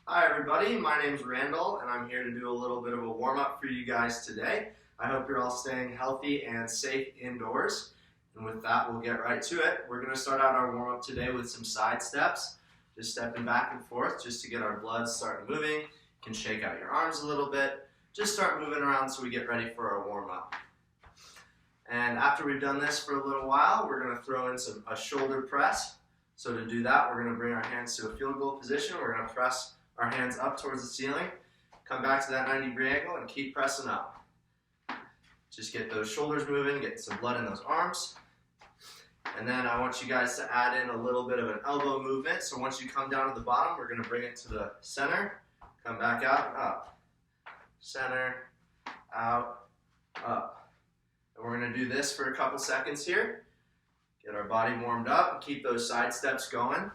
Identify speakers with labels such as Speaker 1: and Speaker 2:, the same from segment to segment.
Speaker 1: Hi everybody, my name's Randall and I'm here to do a little bit of a warm-up for you guys today. I hope you're all staying healthy and safe indoors. And with that, we'll get right to it. We're going to start out our warm-up today with some side steps. Just stepping back and forth just to get our blood started moving. You can shake out your arms a little bit. Just start moving around so we get ready for our warm-up. And after we've done this for a little while, we're going to throw in a shoulder press. So to do that, we're going to bring our hands to a field goal position. We're going to press our hands up towards the ceiling. Come back to that 90-degree angle and keep pressing up. Just get those shoulders moving, get some blood in those arms. And then I want you guys to add in a little bit of an elbow movement. So once you come down to the bottom, we're going to bring it to the center. Come back out and up. Center, out, up. And we're going to do this for a couple seconds here. Get our body warmed up and keep those side steps going.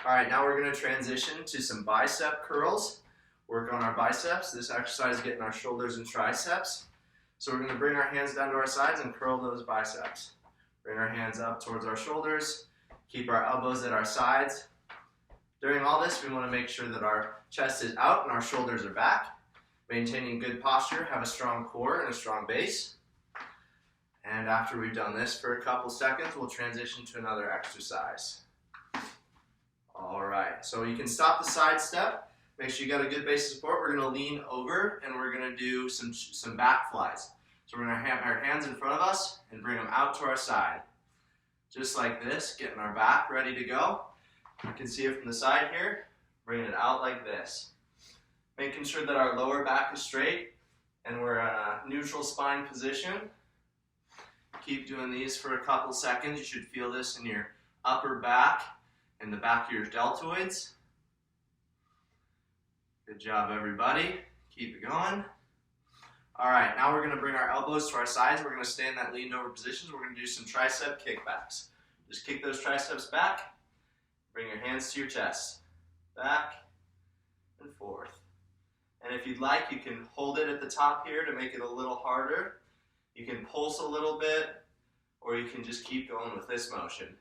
Speaker 1: All right, now we're going to transition to some bicep curls. Work on our biceps. This exercise is getting our shoulders and triceps. So we're going to bring our hands down to our sides and curl those biceps. Bring our hands up towards our shoulders. Keep our elbows at our sides. During all this, we want to make sure that our chest is out and our shoulders are back. Maintaining good posture, have a strong core and a strong base. And after we've done this for a couple seconds, we'll transition to another exercise. All right, so you can stop the side step. Make sure you got a good base of support. We're going to lean over and we're going to do some back flies. So we're going to have our hands in front of us and bring them out to our side. Just like this, getting our back ready to go. You can see it from the side here. Bringing it out like this. Making sure that our lower back is straight and we're in a neutral spine position. Keep doing these for a couple seconds. You should feel this in your upper back and the back of your deltoids. Good job, everybody. Keep it going. All right, now we're going to bring our elbows to our sides. We're going to stay in that leaned over position. We're going to do some tricep kickbacks. Just kick those triceps back. Bring your hands to your chest. Back and forth. And if you'd like, you can hold it at the top here to make it a little harder. You can pulse a little bit, or you can just keep going with this motion.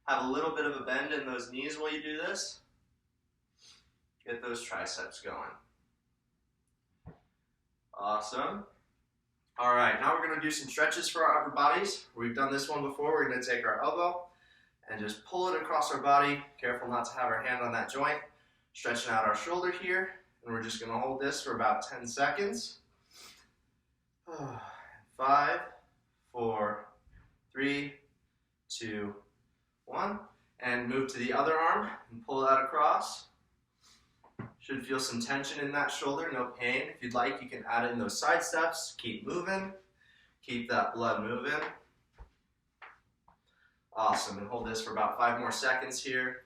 Speaker 1: Have a little bit of a bend in those knees while you do this. Get those triceps going. Awesome. All right, now we're going to do some stretches for our upper bodies. We've done this one before. We're going to take our elbow and just pull it across our body. Careful not to have our hand on that joint. Stretching out our shoulder here. And we're just going to hold this for about 10 seconds. 5, 4, 3, 2, 1. And move to the other arm and pull that across. Should feel some tension in that shoulder, no pain. If you'd like, you can add in those side steps. Keep moving. Keep that blood moving. Awesome. And hold this for about 5 more seconds here.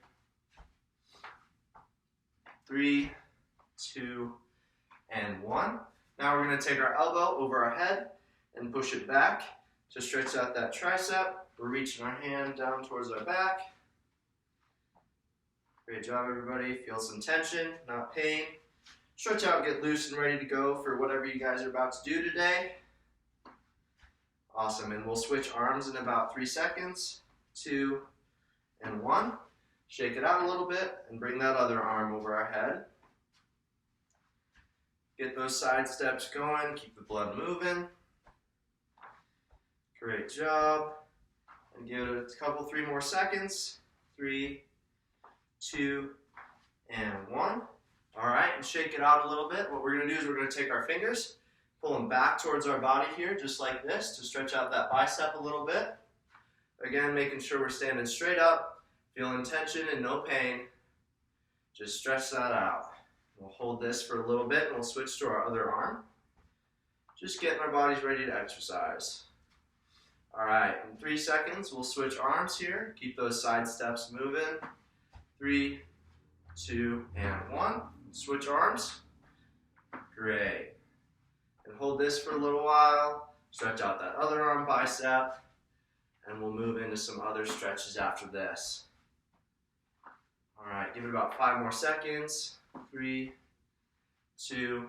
Speaker 1: 3, 2, and 1. Now we're going to take our elbow over our head and push it back to stretch out that tricep. We're reaching our hand down towards our back. Great job, everybody. Feel some tension, not pain. Stretch out, get loose and ready to go for whatever you guys are about to do today. Awesome, and we'll switch arms in about 3 seconds. 2, and 1. Shake it out a little bit and bring that other arm over our head. Get those side steps going, keep the blood moving. Great job. And give it a couple, 3 more seconds. 3, 2, and 1. All right, and shake it out a little bit. What we're going to do is we're going to take our fingers, pull them back towards our body here, just like this, to stretch out that bicep a little bit. Again, making sure we're standing straight up, feeling tension and no pain. Just stretch that out. We'll hold this for a little bit and we'll switch to our other arm. Just getting our bodies ready to exercise. All right, in 3 seconds, we'll switch arms here. Keep those side steps moving. 3, 2, and 1. Switch arms. Great. And hold this for a little while. Stretch out that other arm bicep. And we'll move into some other stretches after this. All right, give it about 5 more seconds. 3, 2,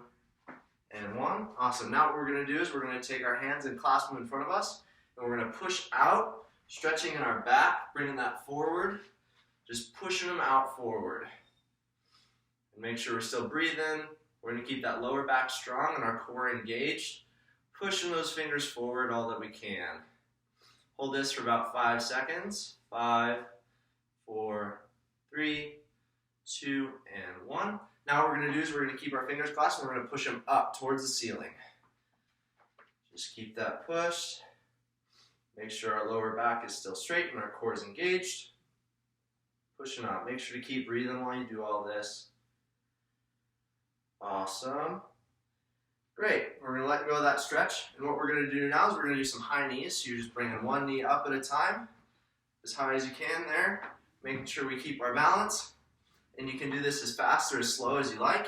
Speaker 1: and 1. Awesome. Now what we're going to do is we're going to take our hands and clasp them in front of us. And we're going to push out, stretching in our back, bringing that forward. Just pushing them out forward. And make sure we're still breathing. We're going to keep that lower back strong and our core engaged, pushing those fingers forward all that we can. Hold this for about 5 seconds. 5, 4, 3, 2, and 1. Now what we're going to do is we're going to keep our fingers clasped and we're going to push them up towards the ceiling. Just keep that pushed. Make sure our lower back is still straight and our core is engaged. Pushing up. Make sure to keep breathing while you do all this. Awesome. Great. We're going to let go of that stretch. And what we're going to do now is we're going to do some high knees. So you're just bringing one knee up at a time, as high as you can there. Making sure we keep our balance. And you can do this as fast or as slow as you like.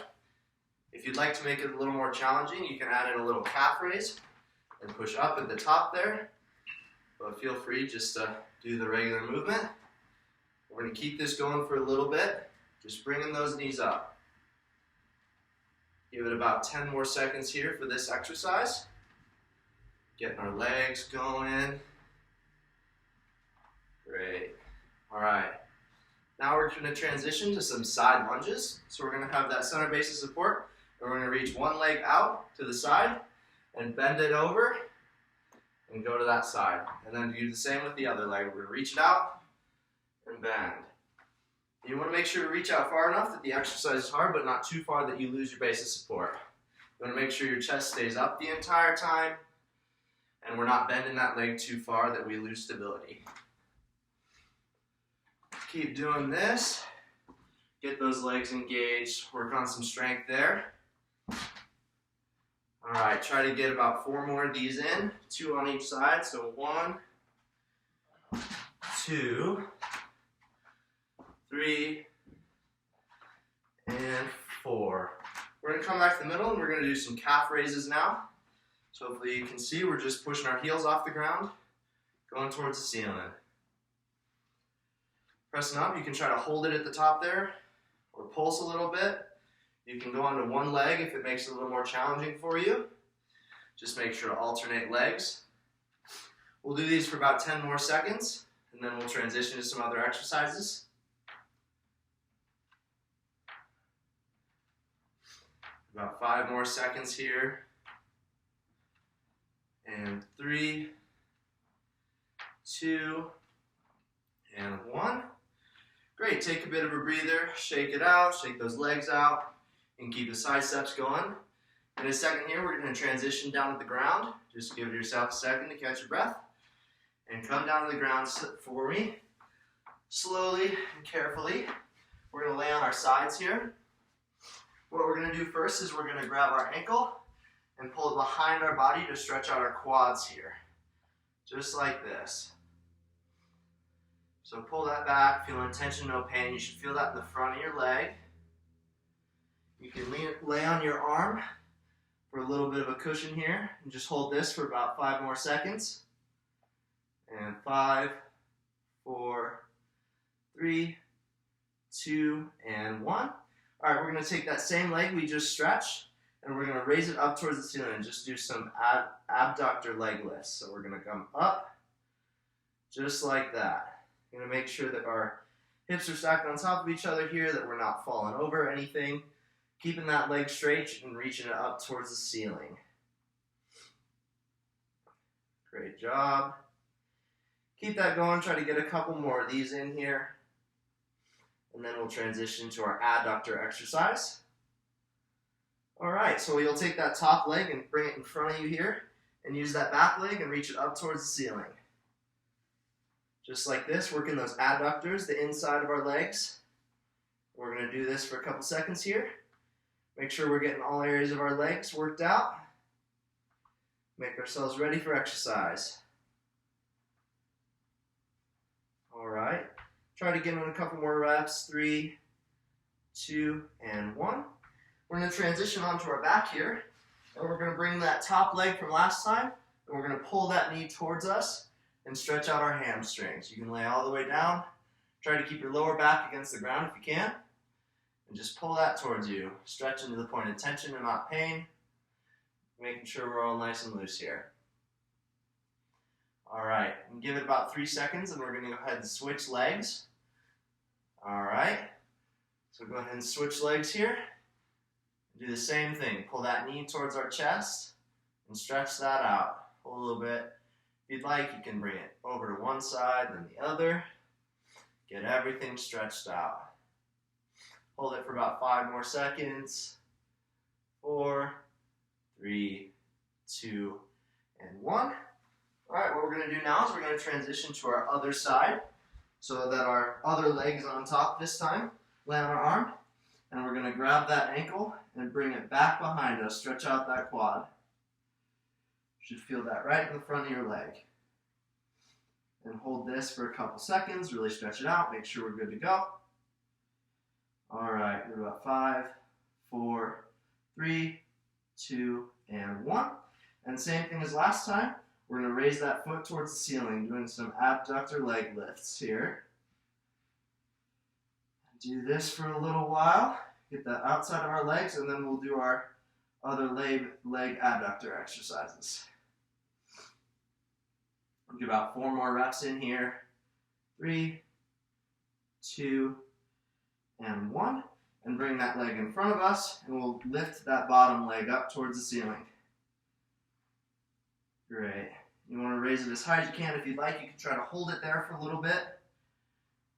Speaker 1: If you'd like to make it a little more challenging, you can add in a little calf raise and push up at the top there. But feel free just to do the regular movement. We're going to keep this going for a little bit. Just bringing those knees up. Give it about 10 more seconds here for this exercise. Getting our legs going. Great. All right. Now we're going to transition to some side lunges. So we're going to have that center base of support. And we're going to reach one leg out to the side and bend it over and go to that side. And then do the same with the other leg. We're going to reach it out and bend. You want to make sure to reach out far enough that the exercise is hard, but not too far that you lose your base of support. You want to make sure your chest stays up the entire time, and we're not bending that leg too far that we lose stability. Keep doing this. Get those legs engaged. Work on some strength there. All right, try to get about 4 more of these in, 2 on each side. So 1, 2, 3, and 4. We're going to come back to the middle and we're going to do some calf raises now. So hopefully you can see we're just pushing our heels off the ground, going towards the ceiling. Pressing up, you can try to hold it at the top there or pulse a little bit. You can go onto one leg if it makes it a little more challenging for you. Just make sure to alternate legs. We'll do these for about 10 more seconds and then we'll transition to some other exercises. About 5 more seconds here. And 3, 2, and 1. Great, take a bit of a breather, shake it out, shake those legs out, and keep the side steps going. In a second here, we're going to transition down to the ground. Just give yourself a second to catch your breath. And come down to the ground for me. Slowly and carefully. We're going to lay on our sides here. What we're going to do first is we're going to grab our ankle and pull it behind our body to stretch out our quads here. Just like this. So pull that back, feeling tension, no pain. You should feel that in the front of your leg. You can lay on your arm for a little bit of a cushion here and just hold this for about 5 more seconds. And 5, 4, 3, 2, and 1. All right, we're going to take that same leg we just stretched and we're going to raise it up towards the ceiling and just do some abductor leg lifts. So we're going to come up just like that. We're going to make sure that our hips are stacked on top of each other here, that we're not falling over anything. Keeping that leg straight and reaching it up towards the ceiling. Great job. Keep that going. Try to get a couple more of these in here. And then we'll transition to our adductor exercise. All right, so you'll take that top leg and bring it in front of you here and use that back leg and reach it up towards the ceiling. Just like this, working those adductors, the inside of our legs. We're going to do this for a couple seconds here. Make sure we're getting all areas of our legs worked out. Make ourselves ready for exercise. All right. Try to get in a couple more reps. 3, 2, and 1. We're going to transition onto our back here. And we're going to bring that top leg from last time. And we're going to pull that knee towards us and stretch out our hamstrings. You can lay all the way down. Try to keep your lower back against the ground if you can. And just pull that towards you. Stretching to the point of tension and not pain. Making sure we're all nice and loose here. All right, and give it about 3 seconds and we're going to go ahead and switch legs. All right, So go ahead and switch legs here. Do the same thing. Pull that knee towards our chest and stretch that out. Pull a little bit. If you'd like, you can bring it over to one side, then the other. Get everything stretched out. Hold it for about 5 more seconds. 4, 3, 2, and 1. All right, what we're going to do now is we're going to transition to our other side so that our other leg is on top this time. Lay on our arm, and we're going to grab that ankle and bring it back behind us. Stretch out that quad. You should feel that right in the front of your leg. And hold this for a couple seconds. Really stretch it out. Make sure we're good to go. All right, we're about 5, 4, 3, 2, and 1. And same thing as last time. We're going to raise that foot towards the ceiling, doing some abductor leg lifts here. Do this for a little while. Get that outside of our legs, and then we'll do our other leg abductor exercises. We'll do about 4 more reps in here. 3, 2, and 1. And bring that leg in front of us, and we'll lift that bottom leg up towards the ceiling. Great. You want to raise it as high as you can. If you'd like, you can try to hold it there for a little bit.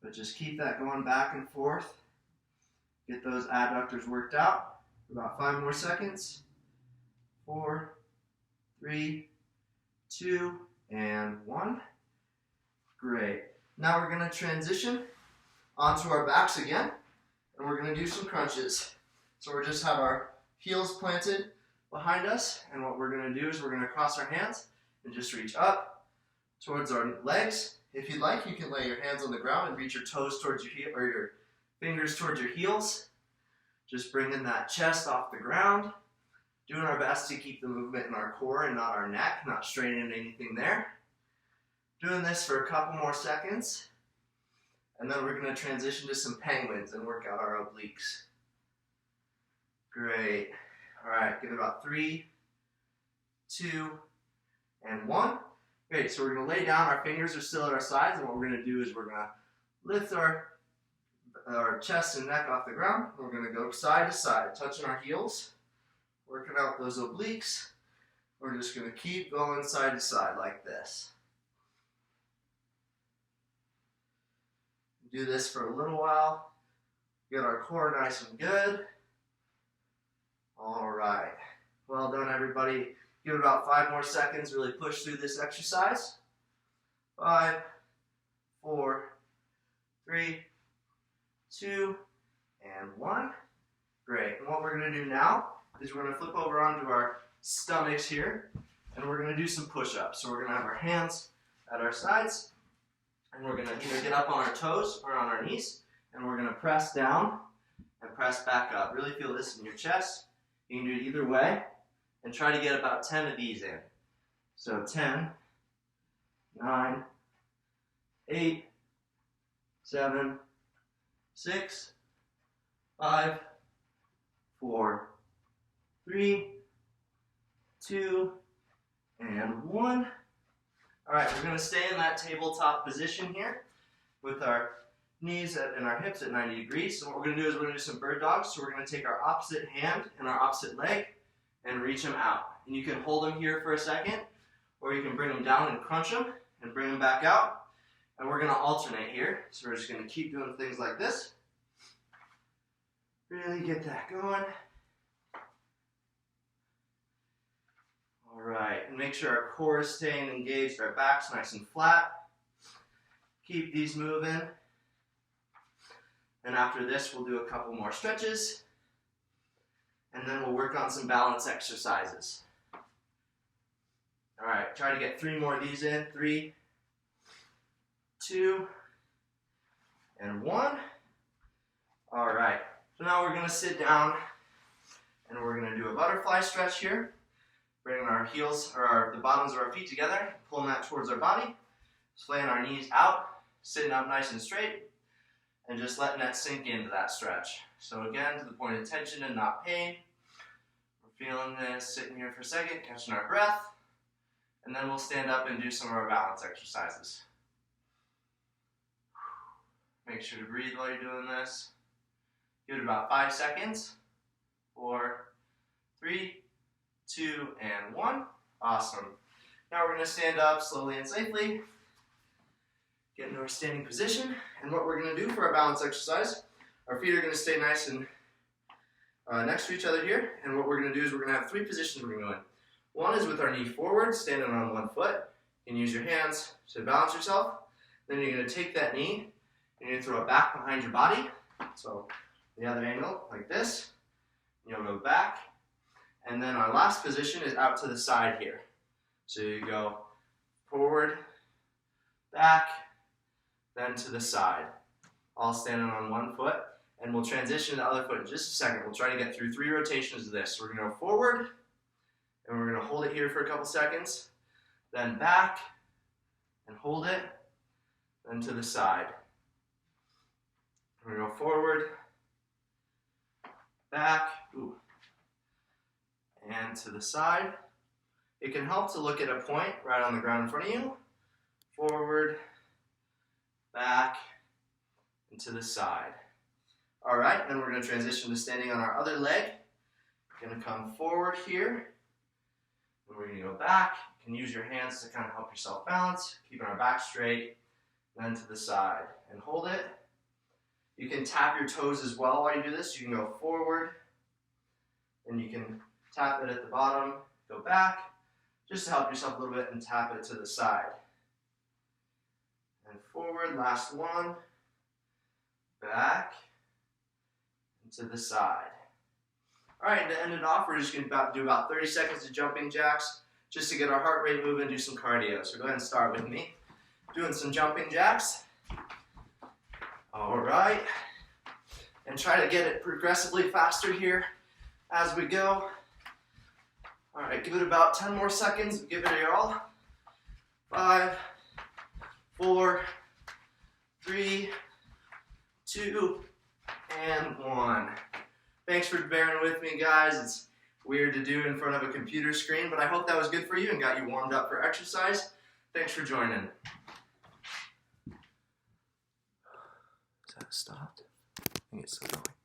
Speaker 1: But just keep that going back and forth. Get those adductors worked out. For about 5 more seconds. 4, 3, 2, and 1. Great. Now we're going to transition onto our backs again. And we're going to do some crunches. So we'll just have our heels planted behind us. And what we're going to do is we're going to cross our hands and just reach up towards our legs. If you'd like, you can lay your hands on the ground and reach your toes towards your heel, or your fingers towards your heels. Just bringing that chest off the ground. Doing our best to keep the movement in our core and not our neck, not straining anything there. Doing this for a couple more seconds. And then we're going to transition to some penguins and work out our obliques. Great. All right, give it about 3, 2, and 1. Great, so we're going to lay down. Our fingers are still at our sides, and what we're going to do is we're going to lift our chest and neck off the ground. We're going to go side to side, touching our heels, working out those obliques. We're just going to keep going side to side like this. Do this for a little while. Get our core nice and good. All right. Well done, everybody. Give it about 5 more seconds. Really push through this exercise. 5, 4, 3, 2, and 1. Great. And what we're going to do now is we're going to flip over onto our stomachs here, and we're going to do some push-ups. So we're going to have our hands at our sides, and we're going to either get up on our toes or on our knees, and we're going to press down and press back up. Really feel this in your chest. You can do it either way, and try to get about 10 of these in. So 10, 9, 8, 7, 6, 5, 4, 3, 2, and 1. All right, we're going to stay in that tabletop position here with our knees and our hips at 90 degrees. So what we're going to do is we're going to do some bird dogs. So we're going to take our opposite hand and our opposite leg and reach them out. And you can hold them here for a second, or you can bring them down and crunch them and bring them back out. And we're going to alternate here. So we're just going to keep doing things like this. Really get that going. All right, and make sure our core is staying engaged, our back's nice and flat. Keep these moving. And after this, we'll do a couple more stretches. And then we'll work on some balance exercises. All right, try to get 3 more of these in. 3, 2, and 1. All right, so now we're going to sit down and we're going to do a butterfly stretch here. Bringing our heels, or the bottoms of our feet together, pulling that towards our body, slaying our knees out, sitting up nice and straight, and just letting that sink into that stretch. So again, to the point of tension and not pain. We're feeling this, sitting here for a second, catching our breath, and then we'll stand up and do some of our balance exercises. Make sure to breathe while you're doing this. Give it about 5 seconds. 4, 3, 2, and 1. Awesome. Now we're going to stand up slowly and safely. Get into our standing position. And what we're going to do for our balance exercise, our feet are going to stay nice and next to each other here. And what we're going to do is we're going to have 3 positions we're going to go in. One is with our knee forward, standing on one foot. You can use your hands to balance yourself. Then you're going to take that knee and you're going to throw it back behind your body. So the other angle, like this. You'll go back. And then our last position is out to the side here. So you go forward, back, then to the side. All standing on one foot. And we'll transition to the other foot in just a second. We'll try to get through 3 rotations of this. So we're going to go forward, and we're going to hold it here for a couple seconds. Then back, and hold it, then to the side. We're going to go forward, back, and to the side. It can help to look at a point right on the ground in front of you. Forward, back, and to the side. Alright, then we're going to transition to standing on our other leg. We're going to come forward here. And we're going to go back. You can use your hands to kind of help yourself balance, keeping our back straight. Then to the side. And hold it. You can tap your toes as well while you do this. You can go forward. And you can tap it at the bottom. Go back. Just to help yourself a little bit and tap it to the side. And forward. Last one. Back. To the side. Alright, to end it off, we're just going to do about 30 seconds of jumping jacks just to get our heart rate moving and do some cardio. So go ahead and start with me. Doing some jumping jacks. Alright. And try to get it progressively faster here as we go. Alright, give it about 10 more seconds. Give it your all. 5, 4, 3, 2, and 1. Thanks for bearing with me, guys. It's weird to do in front of a computer screen, but I hope that was good for you and got you warmed up for exercise. Thanks for joining. Is that stopped? I think it's still going.